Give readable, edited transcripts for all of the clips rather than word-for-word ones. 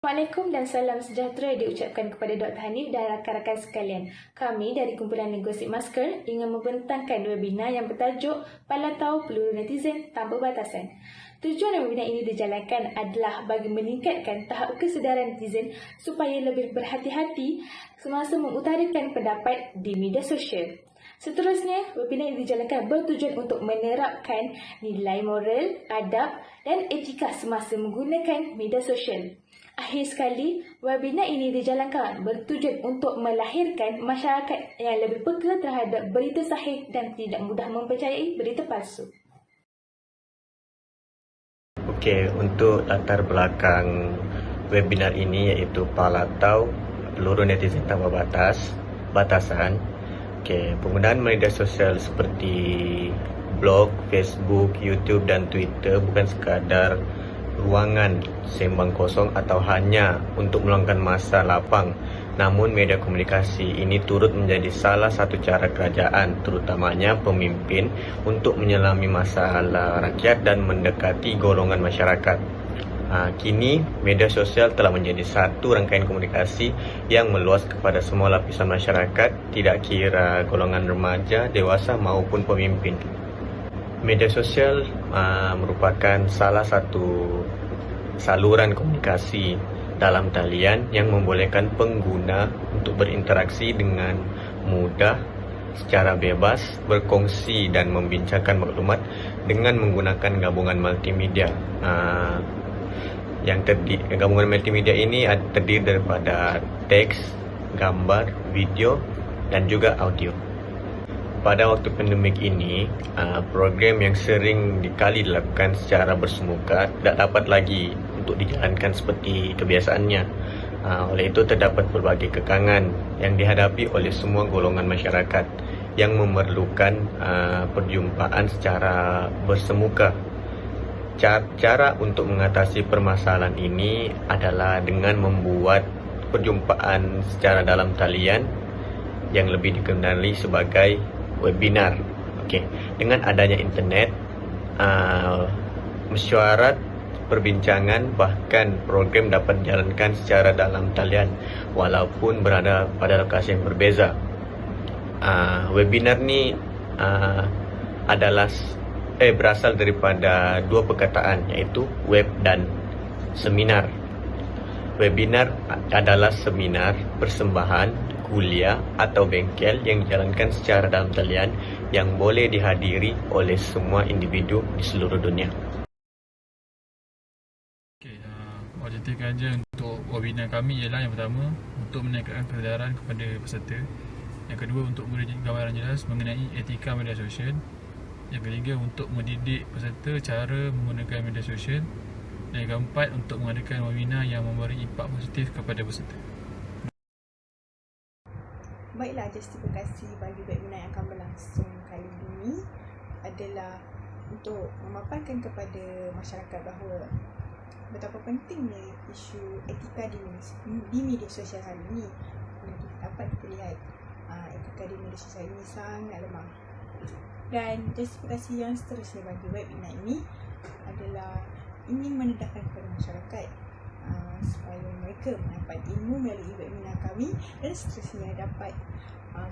Assalamualaikum dan salam sejahtera diucapkan kepada Dr. Hanif dan rakan-rakan sekalian. Kami dari Kumpulan Negosip Masker ingin membentangkan webinar yang bertajuk Palatau Peluru Netizen Tanpa Batasan. Tujuan webinar ini dijalankan adalah bagi meningkatkan tahap kesedaran netizen supaya lebih berhati-hati semasa mengutarakan pendapat di media sosial. Seterusnya, webinar ini dijalankan bertujuan untuk menerapkan nilai moral, adab dan etika semasa menggunakan media sosial. Akhir sekali, webinar ini dijalankan bertujuan untuk melahirkan masyarakat yang lebih peka terhadap berita sahih dan tidak mudah mempercayai berita palsu. Okey, untuk latar belakang webinar ini iaitu Palatau Peluru Netizen Tanpa Batasan. Okey, penggunaan media sosial seperti blog, Facebook, YouTube dan Twitter bukan sekadar ruangan sembang kosong atau hanya untuk meluangkan masa lapang. Namun media komunikasi ini turut menjadi salah satu cara kerajaan, terutamanya pemimpin, untuk menyelami masalah rakyat dan mendekati golongan masyarakat. Kini media sosial telah menjadi satu rangkaian komunikasi yang meluas kepada semua lapisan masyarakat, tidak kira golongan remaja, dewasa maupun pemimpin. Media sosial merupakan salah satu saluran komunikasi dalam talian yang membolehkan pengguna untuk berinteraksi dengan mudah, secara bebas, berkongsi dan membincangkan maklumat dengan menggunakan gabungan multimedia. Gabungan multimedia ini terdiri daripada teks, gambar, video dan juga audio. Pada waktu pandemik ini, program yang sering dikali dilakukan secara bersemuka tidak dapat lagi untuk dijalankan seperti kebiasaannya. Oleh itu, terdapat berbagai kekangan yang dihadapi oleh semua golongan masyarakat yang memerlukan perjumpaan secara bersemuka. Cara untuk mengatasi permasalahan ini adalah dengan membuat perjumpaan secara dalam talian yang lebih dikenali sebagai webinar. Okey, dengan adanya internet, mesyuarat, perbincangan bahkan program dapat dijalankan secara dalam talian walaupun berada pada lokasi yang berbeza. Webinar ni berasal daripada dua perkataan, iaitu web dan seminar. Webinar adalah seminar persembahan, kuliah atau bengkel yang dijalankan secara dalam talian yang boleh dihadiri oleh semua individu di seluruh dunia. Objektif kerja untuk webinar kami ialah yang pertama, untuk meningkatkan kesedaran kepada peserta. Yang kedua, untuk memberi gambaran jelas mengenai etika media sosial. Yang ketiga, untuk mendidik peserta cara menggunakan media sosial. Dan yang keempat, untuk mengadakan webinar yang memberi impak positif kepada peserta. Baiklah, justifikasi bagi webinar yang akan berlangsung kali ini adalah untuk memaparkan kepada masyarakat bahawa betapa pentingnya isu etika di media sosial hari ini. Dapat terlihat etika di media sosial ini sangat lemah. Dan justifikasi yang seterusnya bagi webinar ini adalah ingin mendedahkan kepada masyarakat supaya mereka mendapat ilmu melalui webinar kami dan seterusnya dapat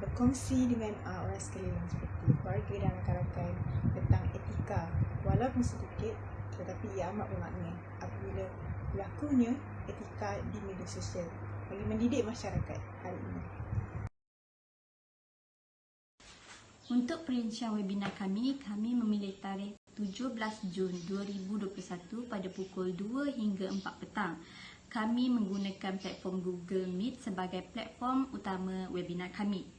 berkongsi dengan orang sekeliling seperti keluarga dan rakan-rakan tentang etika, walaupun sedikit tetapi ia amat bermakna apabila berlakunya etika di media sosial bagi mendidik masyarakat hari ini. Untuk perincian webinar kami memilih tarikh 17 Jun 2021 pada pukul 2 hingga 4 petang. Kami menggunakan platform Google Meet sebagai platform utama webinar kami.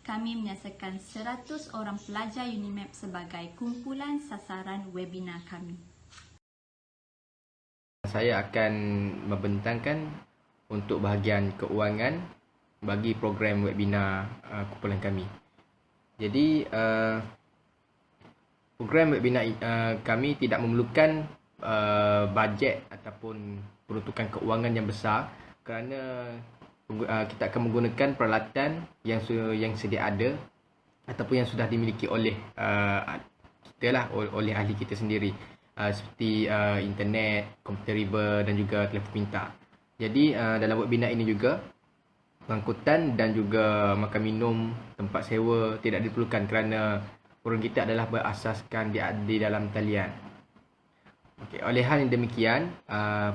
Kami menyiasatkan 100 orang pelajar Unimap sebagai kumpulan sasaran webinar kami. Saya akan membentangkan untuk bahagian keuangan bagi program webinar kumpulan kami. Jadi program webinar kami tidak memerlukan bajet ataupun peruntukan keuangan yang besar kerana kita akan menggunakan peralatan yang sedia ada ataupun yang sudah dimiliki oleh oleh ahli kita sendiri, seperti internet, komputer riba dan juga telefon pintar. Jadi dalam webinar ini juga pengangkutan dan juga makan minum, tempat sewa tidak diperlukan kerana program kita adalah berasaskan di dalam talian. Okey, oleh hal yang demikian,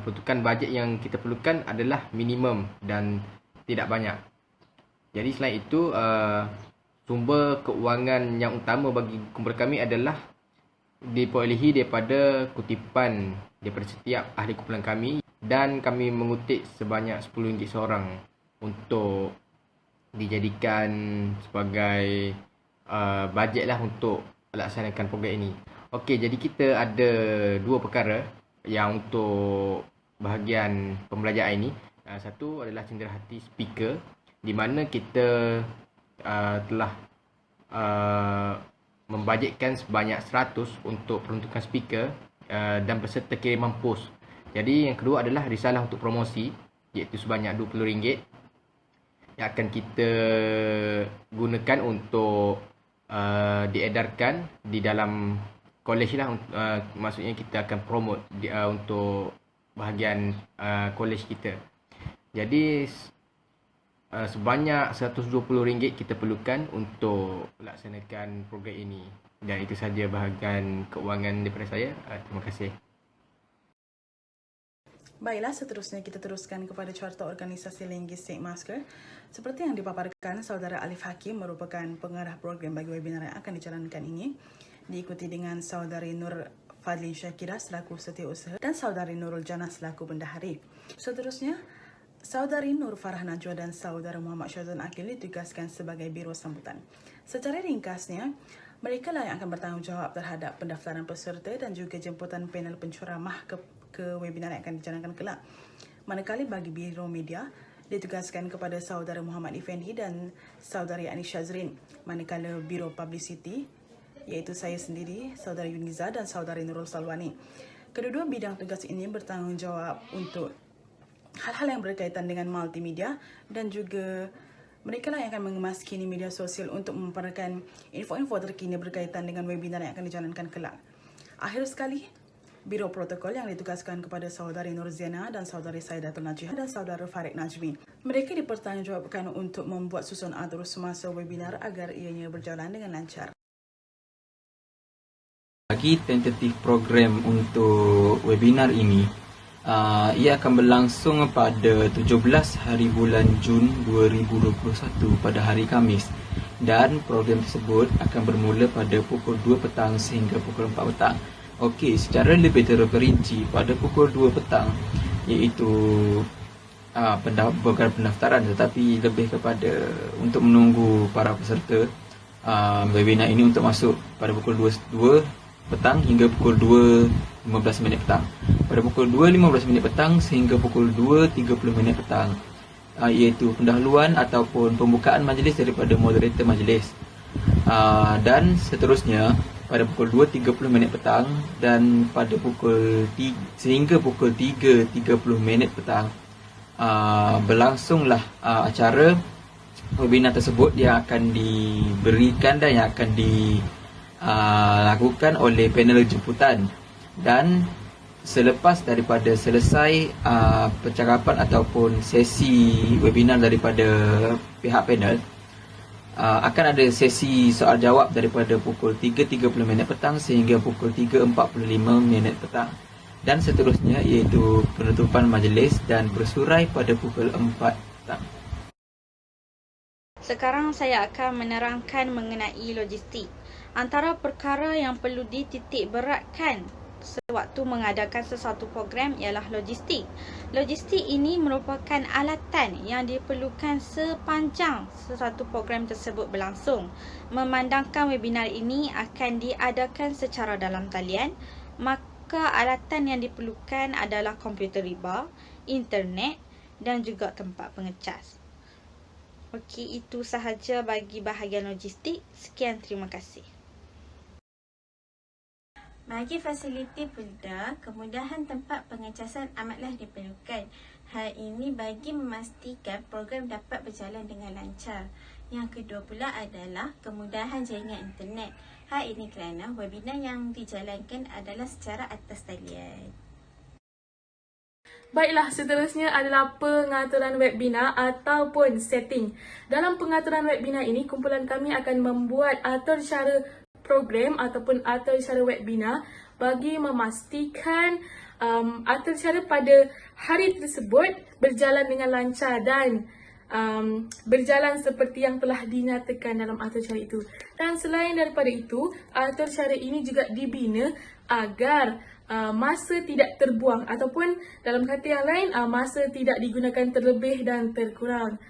peruntukan bajet yang kita perlukan adalah minimum dan tidak banyak. Jadi selain itu, sumber keuangan yang utama bagi kumpulan kami adalah diperolehi daripada kutipan daripada setiap ahli kumpulan kami, dan kami mengutip sebanyak RM10 seorang untuk dijadikan sebagai bajet lah untuk melaksanakan program ini. Okey, jadi kita ada dua perkara yang untuk bahagian pembelajaran ini. Satu adalah cenderahati speaker, di mana kita telah membajetkan sebanyak 100 untuk peruntukan speaker dan beserta kiriman pos. Jadi yang kedua adalah risalah untuk promosi, iaitu sebanyak RM20 yang akan kita gunakan untuk diedarkan di dalam college lah. Maksudnya kita akan promote untuk bahagian college kita. Jadi sebanyak RM120 kita perlukan untuk melaksanakan program ini. Dan itu sahaja bahagian keuangan daripada saya. Terima kasih. Baiklah, seterusnya kita teruskan kepada Carta Organisasi Linguistik Masker. Seperti yang dipaparkan, Saudara Alif Hakim merupakan pengarah program bagi webinar yang akan dijalankan ini, diikuti dengan Saudari Nur Fadli Syakira selaku setiausaha dan Saudari Nurul Jannah selaku bendahari. Seterusnya, Saudari Nur Farah Najwa dan Saudara Muhammad Syazwan Akil ditugaskan sebagai biro sambutan. Secara ringkasnya, mereka lah yang akan bertanggungjawab terhadap pendaftaran peserta dan juga jemputan panel penceramah ke webinar yang akan dijalankan kelak. Manakala bagi biro media, ditugaskan kepada Saudara Muhammad Effendi dan Saudari Anisha Zrin. Manakala biro publicity, iaitu saya sendiri, Saudara Yuniza dan Saudari Nurul Salwani. Kedua-dua bidang tugas ini bertanggungjawab untuk hal-hal yang berkaitan dengan multimedia dan juga mereka lah yang akan mengemas kini media sosial untuk memaparkan info-info terkini berkaitan dengan webinar yang akan dijalankan kelak. Akhir sekali, Biro Protokol yang ditugaskan kepada Saudari Nur Ziana dan Saudari Saidatul Najihah dan Saudara Farid Najmi. Mereka dipertanggungjawabkan untuk membuat susun atur semasa webinar agar ianya berjalan dengan lancar. Bagi tentatif program untuk webinar ini, ia akan berlangsung pada 17 hari bulan Jun 2021 pada hari Khamis, dan program tersebut akan bermula pada pukul 2 petang sehingga pukul 4 petang. Okey, secara lebih terperinci pada pukul 2 petang iaitu bukan pendaftaran tetapi lebih kepada untuk menunggu para peserta webinar ini untuk masuk pada pukul 2 petang hingga pukul 2.15 petang. Pada pukul 2.15 petang sehingga pukul 2.30 petang iaitu pendahuluan ataupun pembukaan majlis daripada moderator majlis. Dan seterusnya pada pukul 2.30 petang dan pada pukul 3 sehingga pukul 3.30 petang berlangsunglah acara webinar tersebut yang akan diberikan dan yang akan dilakukan oleh panel jemputan. Dan selepas daripada selesai percakapan ataupun sesi webinar daripada pihak panel, akan ada sesi soal jawab daripada pukul 3.30 petang sehingga pukul 3.45 petang. Dan seterusnya iaitu penutupan majlis dan bersurai pada pukul 4 petang. Sekarang saya akan menerangkan mengenai logistik. Antara perkara yang perlu dititik beratkan sewaktu mengadakan sesuatu program ialah logistik. Logistik ini merupakan alatan yang diperlukan sepanjang sesuatu program tersebut berlangsung. Memandangkan webinar ini akan diadakan secara dalam talian, maka alatan yang diperlukan adalah komputer riba, internet dan juga tempat pengecas. Okey, itu sahaja bagi bahagian logistik. Sekian, terima kasih. Bagi fasiliti pula, kemudahan tempat pengecasan amatlah diperlukan. Hal ini bagi memastikan program dapat berjalan dengan lancar. Yang kedua pula adalah kemudahan jaringan internet. Hal ini kerana webinar yang dijalankan adalah secara atas talian. Baiklah, seterusnya adalah pengaturan webinar ataupun setting. Dalam pengaturan webinar ini, kumpulan kami akan membuat atur cara program ataupun atur cara webinar bagi memastikan atur cara pada hari tersebut berjalan dengan lancar dan berjalan seperti yang telah dinyatakan dalam atur cara itu. Dan selain daripada itu, atur cara ini juga dibina agar masa tidak terbuang ataupun dalam kata yang lain, masa tidak digunakan terlebih dan terkurang.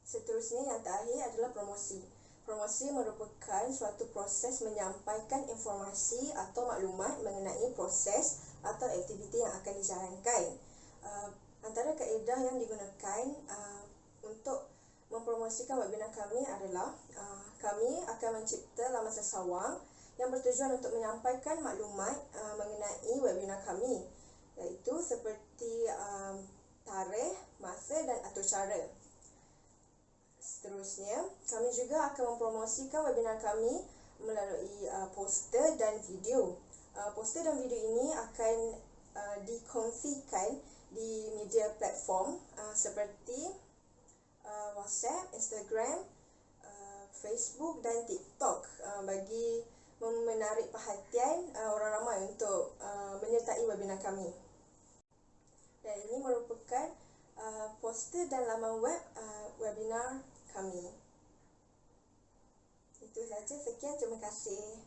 Seterusnya yang terakhir adalah promosi. Promosi merupakan suatu proses menyampaikan informasi atau maklumat mengenai proses atau aktiviti yang akan dijalankan. Antara kaedah yang digunakan untuk mempromosikan webinar kami adalah kami akan mencipta laman sesawang yang bertujuan untuk menyampaikan maklumat mengenai webinar kami, iaitu seperti tarikh, masa dan atur cara. Seterusnya, kami juga akan mempromosikan webinar kami melalui poster dan video. Poster dan video ini akan dikongsikan di media platform seperti WhatsApp, Instagram, Facebook dan TikTok bagi menarik perhatian orang ramai untuk menyertai webinar kami. Dan ini merupakan poster dan laman web webinar kami. Itu saja, sekian, terima kasih.